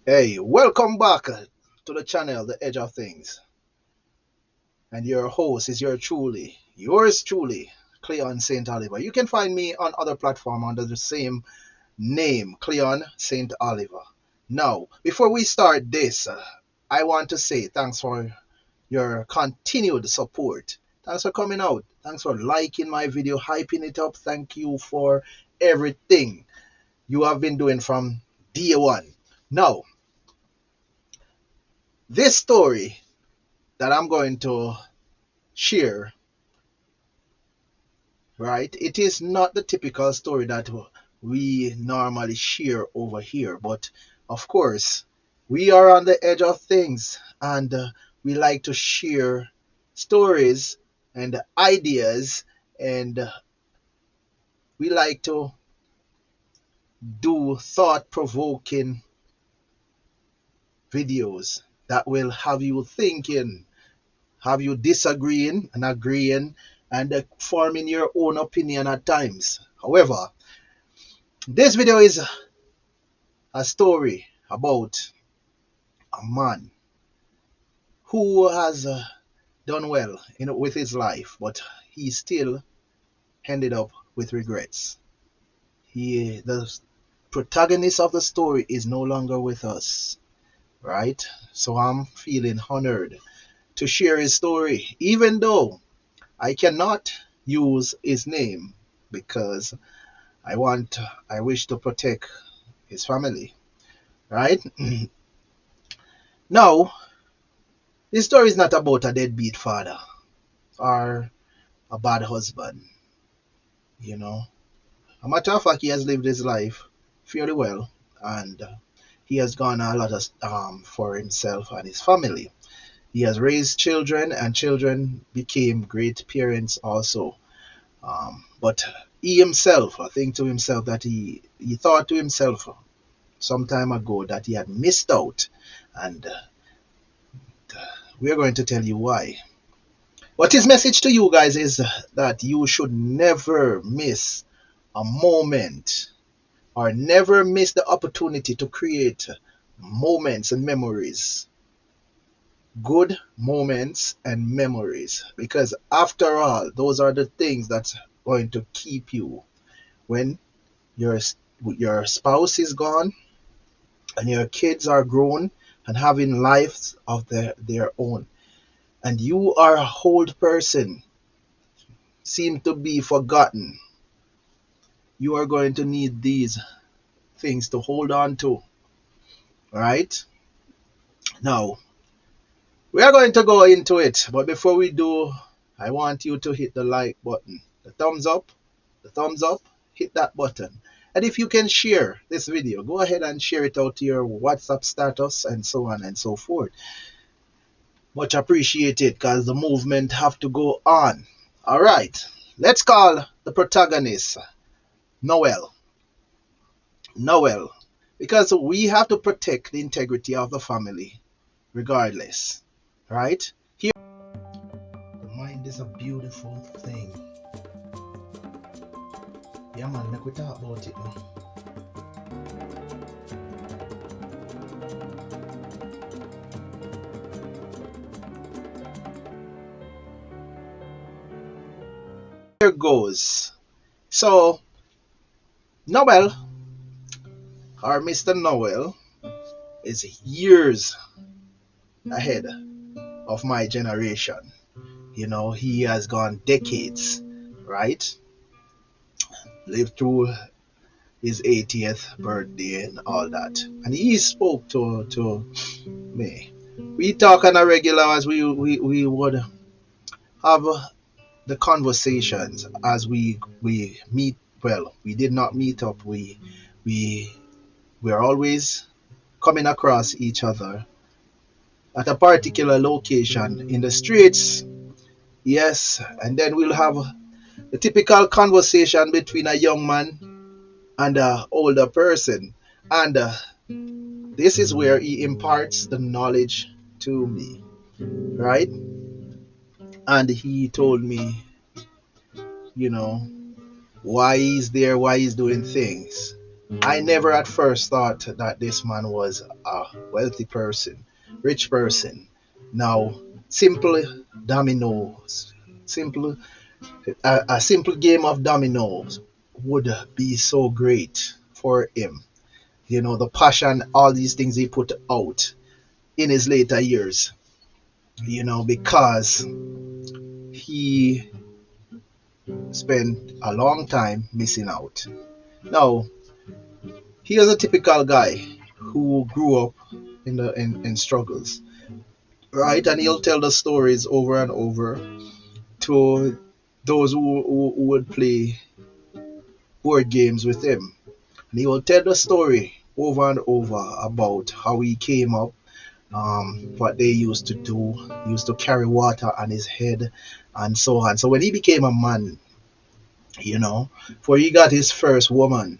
Hey, welcome back to the channel, The Edge of Things. And your host is yours truly, Cleon St. Oliver. You can find me on other platforms under the same name, Cleon St. Oliver. Now, before we start this, I want to say thanks for your continued support. Thanks for coming out. Thanks for liking my video, hyping it up. Thank you for everything you have been doing from day one. Now, this story that I'm going to share, right? It is not the typical story that we normally share over here, but of course, we are on the edge of things and we like to share stories and ideas, and we like to do thought provoking videos that will have you thinking, have you disagreeing and agreeing, and forming your own opinion at times. However, this video is a story about a man who has done well with his life, but he still ended up with regrets. The protagonist of the story is no longer with us, right? So I'm feeling honored to share his story, even though I cannot use his name because I wish to protect his family, right? Now, this story is not about a deadbeat father or a bad husband, you know. A matter of fact, he has lived his life fairly well, and he has gone a lot of for himself and his family. He has raised children, and children became great parents also. But he himself, I think to himself that he thought to himself some time ago that he had missed out, and we're going to tell you why. But his message to you guys is that you should never miss a moment or never miss the opportunity to create moments and memories, good moments and memories, because after all, those are the things that's going to keep you when your your spouse is gone and your kids are grown and having lives of their own, and you are a old person, seem to be forgotten. You are going to need these things to hold on to, right? Now, we are going to go into it, but before we do, I want you to hit the like button, the thumbs up, hit that button. And if you can share this video, go ahead and share it out to your WhatsApp status and so on and so forth. Much appreciated because the movement have to go on. All right, let's call the protagonist Noel. Noel, because we have to protect the integrity of the family regardless, right? Here, the mind is a beautiful thing. Yeah, man, make we talk about it now. Here goes. So, Noel, or Mr. Noel, is years ahead of my generation. You know, he has gone decades, right? Lived through his 80th birthday and all that. And he spoke to me. We talk on a regular as we would have the conversations as we meet. Well, we did not meet up. We we're always coming across each other at a particular location in the streets. Yes, and then we'll have the typical conversation between a young man and an older person. And this is where he imparts the knowledge to me, right? And he told me, you know, why he's there, why he's doing things. I never at first thought that this man was a wealthy person, rich person. Now, simple dominoes, simple a simple game of dominoes would be so great for him. You know, the passion, all these things he put out in his later years. You know, because he spent a long time missing out. Now, he was a typical guy who grew up in struggles, right? And he'll tell the stories over and over to those who would play board games with him. And he will tell the story over and over about how he came up, what they used to do. He used to carry water on his head and so on. So when he became a man, you know, before he got his first woman,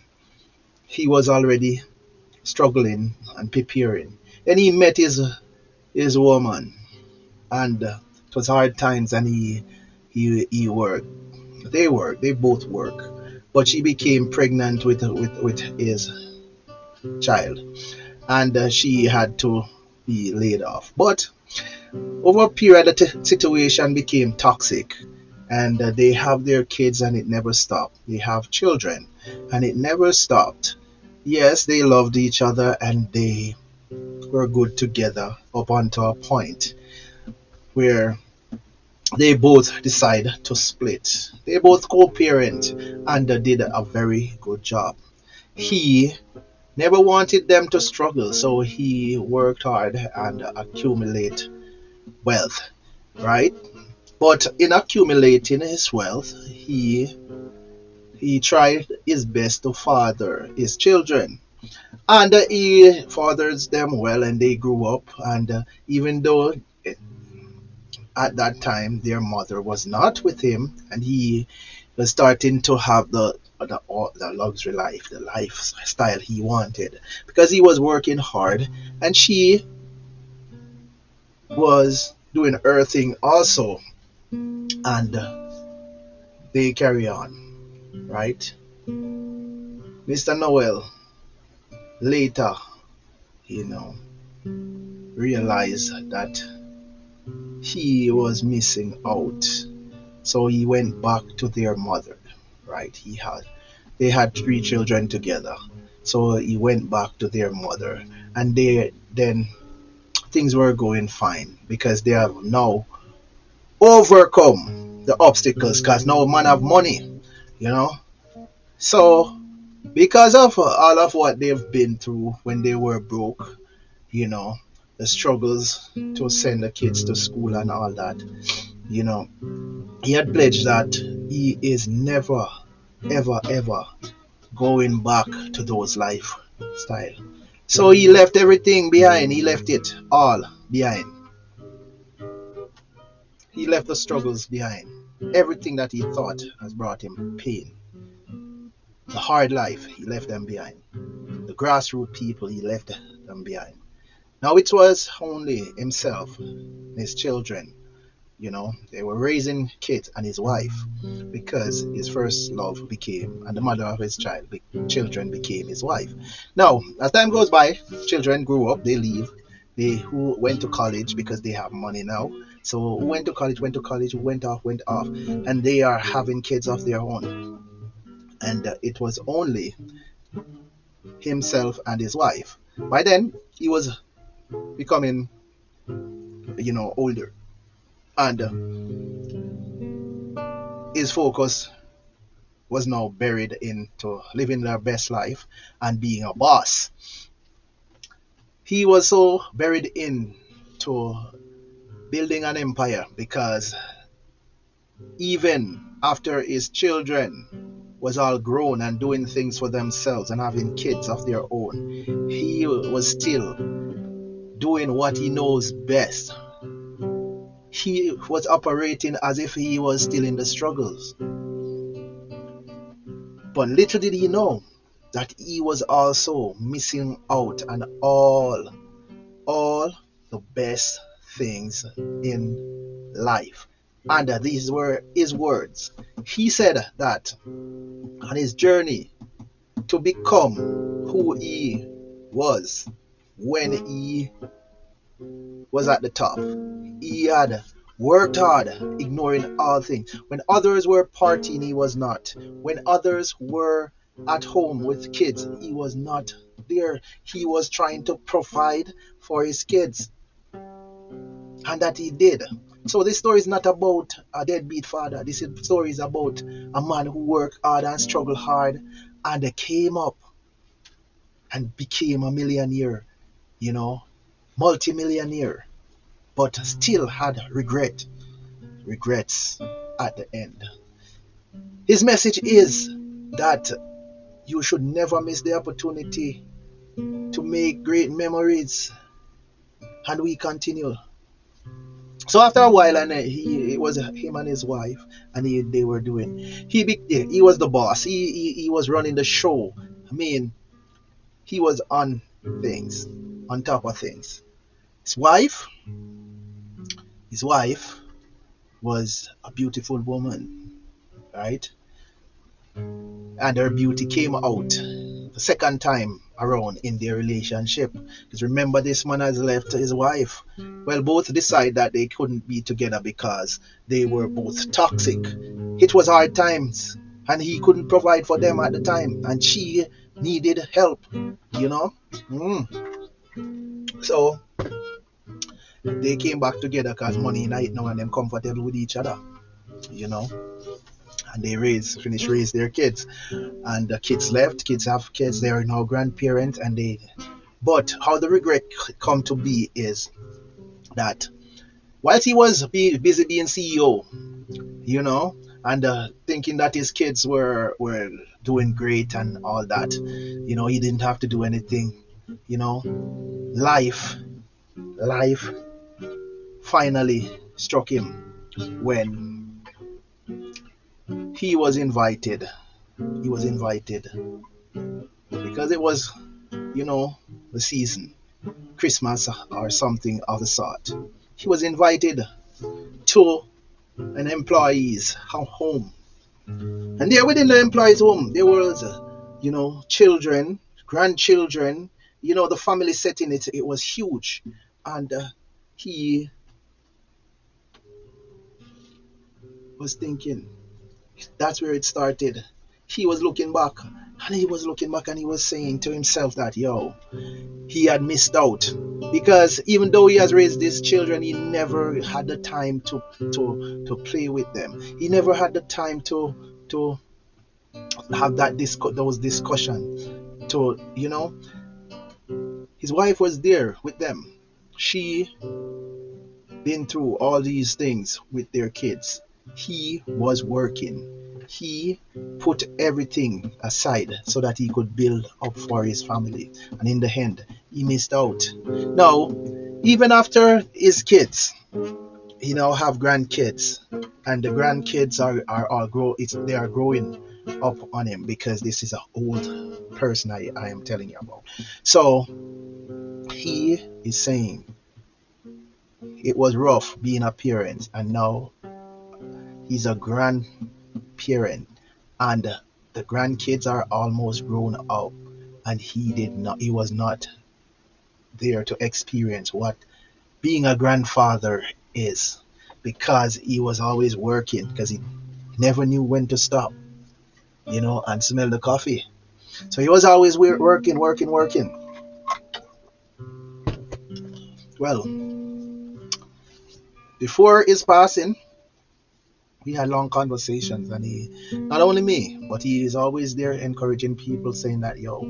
he was already struggling and preparing. Then he met his woman, and it was hard times, and he worked. They both work, but she became pregnant with his child, and she had to be laid off. But over a period, the situation became toxic, and they have their kids, and it never stopped. They have children, and it never stopped. Yes, they loved each other, and they were good together up until a point where they both decide to split. They both co-parent and did a very good job. He never wanted them to struggle, so he worked hard and accumulate wealth, right? But in accumulating his wealth, he tried his best to father his children, and he fathers them well, and they grew up. And even though at that time their mother was not with him, and he was starting to have the luxury life, the lifestyle he wanted, because he was working hard, and she was doing her thing also, and they carry on, right? Mr. Noel later, you know, realized that he was missing out, so he went back to their mother, right? They had three children together, so he went back to their mother, and they then things were going fine because they have now overcome the obstacles, because now man have money, you know. So because of all of what they've been through when they were broke, you know, the struggles to send the kids to school and all that, you know, he had pledged that he is never, ever, ever going back to those lifestyle. So he left everything behind. He left it all behind. He left the struggles behind. Everything that he thought has brought him pain. The hard life, he left them behind. The grassroots people, he left them behind. Now it was only himself and his children. You know, they were raising kids and his wife, because his first love became, and the mother of his children became his wife. Now, as time goes by, children grew up, they leave. They who went to college because they have money now. So who went to college, who went off, and they are having kids of their own. And it was only himself and his wife. By then, he was becoming, older, and his focus was now buried into living their best life and being a boss. He was so buried into building an empire, because even after his children was all grown and doing things for themselves and having kids of their own, he was still doing what he knows best. He was operating as if he was still in the struggles. But little did he know that he was also missing out on all the best things in life. And these were his words. He said that on his journey to become who he was when he was at the top. He had worked hard, ignoring all things. When others were partying, he was not. When others were at home with kids, he was not there. He was trying to provide for his kids, and that he did. So this story is not about a deadbeat father. This story is about a man who worked hard and struggled hard and came up and became a millionaire, you know, multimillionaire, but still had regrets at the end. His message is that you should never miss the opportunity to make great memories, and we continue. So after a while, and it was him and his wife, and they were doing. He was the boss. He was running the show. I mean, he was on things, on top of things. His wife, his wife was a beautiful woman, right? And her beauty came out the second time around in their relationship. Because remember, this man has left his wife. Well, both decided that they couldn't be together because they were both toxic. It was hard times, and he couldn't provide for them at the time, and she needed help, you know. So they came back together because money night now, and them comfortable with each other, you know. And they raised their kids, and the kids left. Kids have kids. They are now grandparents, and they. But how the regret come to be is that whilst he was busy being CEO, you know, and thinking that his kids were doing great and all that, you know, he didn't have to do anything, you know. Life finally struck him when he was invited. He was invited because it was, you know, the season, Christmas or something of the sort. He was invited to an employee's home, and there within the employee's home there was, you know, children, grandchildren, you know, the family setting. It was huge, and he was thinking, that's where it started. He was looking back, and he was looking back, and he was saying to himself that, yo, he had missed out, because even though he has raised these children, he never had the time to play with them. He never had the time to have those discussions. To, you know, his wife was there with them. She been through all these things with their kids. He was working. He put everything aside so that he could build up for his family. And in the end, he missed out. Now, even after his kids, he now have grandkids. And the grandkids are all they are growing up on him, because this is an old person I am telling you about. So he is saying it was rough being a parent, and now he's a grandparent, and the grandkids are almost grown up, and he was not there to experience what being a grandfather is, because he was always working, because he never knew when to stop, you know, and smell the coffee. So he was always working. Well, before his passing, we had long conversations, and he, not only me, but he is always there encouraging people, saying that, yo,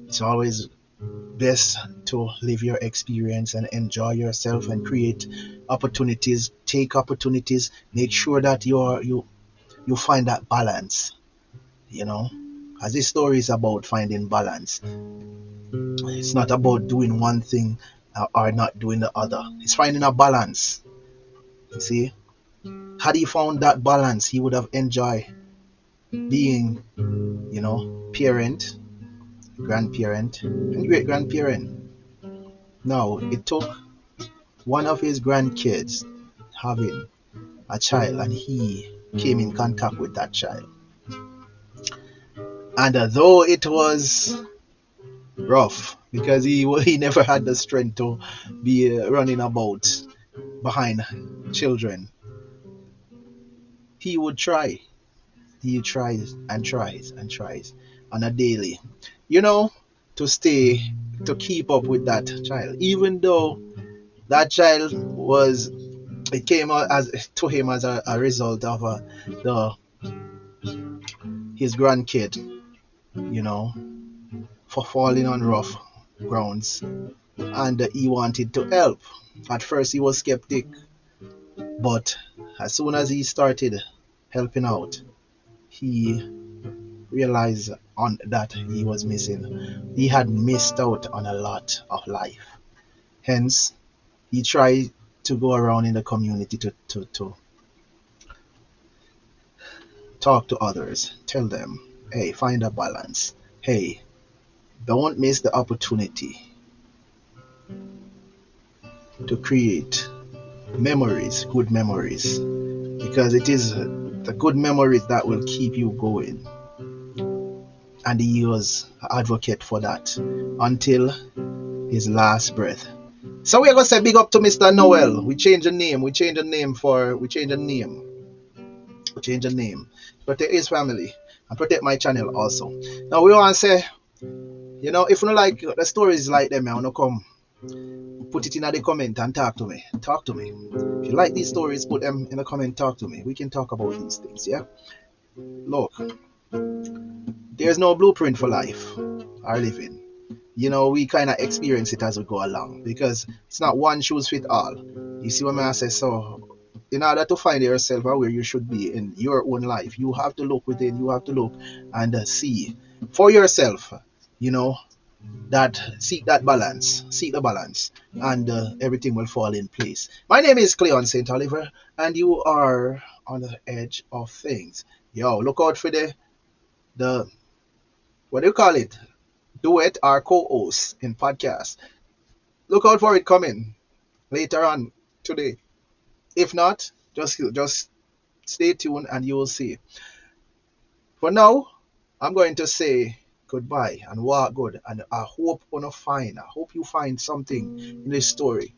it's always best to live your experience and enjoy yourself and create opportunities, take opportunities, make sure that you find that balance, you know, as this story is about finding balance. It's not about doing one thing or not doing the other. It's finding a balance. You see, had he found that balance, he would have enjoyed being, you know, parent, grandparent, and great grandparent. Now, it took one of his grandkids having a child, and he came in contact with that child. And though it was rough because he never had the strength to be running about behind children, he would try. He tries and tries and tries on a daily, you know, to stay, to keep up with that child, even though that child was, it came out as to him as a result of the his grandkid, you know, for falling on rough grounds, and he wanted to help. At first, he was skeptic, but as soon as he started helping out, he realized on that he was missing. He had missed out on a lot of life. Hence, he tried to go around in the community to talk to others, tell them, hey, find a balance. Hey, don't miss the opportunity to create memories, good memories, because it is the good memories that will keep you going. And he was an advocate for that until his last breath. So we're gonna say big up to Mr. Noel. We change the name. We change the name. We change the name. Protect his family and protect my channel also. Now we wanna say, if you don't like the stories like them, I wanna come put it in the comment and talk to me. Talk to me. If you like these stories, put them in the comment, talk to me. We can talk about these things, yeah? Look, there's no blueprint for life or living. We kind of experience it as we go along because it's not one shoes fit all. You see what I say? So, in order to find yourself where you should be in your own life, you have to look within, you have to look and see for yourself, you know, that seek that balance, seek the balance, and everything will fall in place. My name is Cleon St. Oliver, and you are on the edge of things. Yo, look out for the what do you call it? Duet or co-host in podcast. Look out for it coming later on today. If not, just stay tuned and you will see. For now, I'm going to say goodbye and walk good. And I hope you find something in this story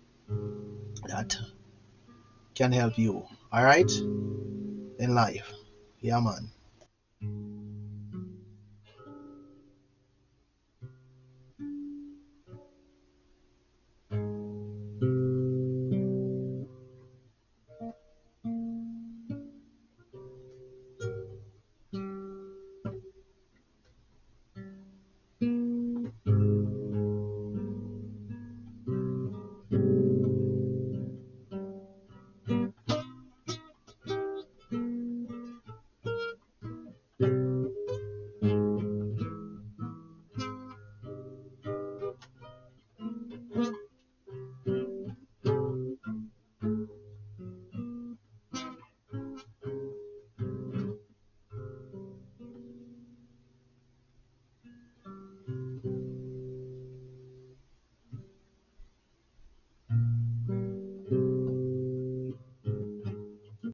that can help you. All right, in life. Yeah, man.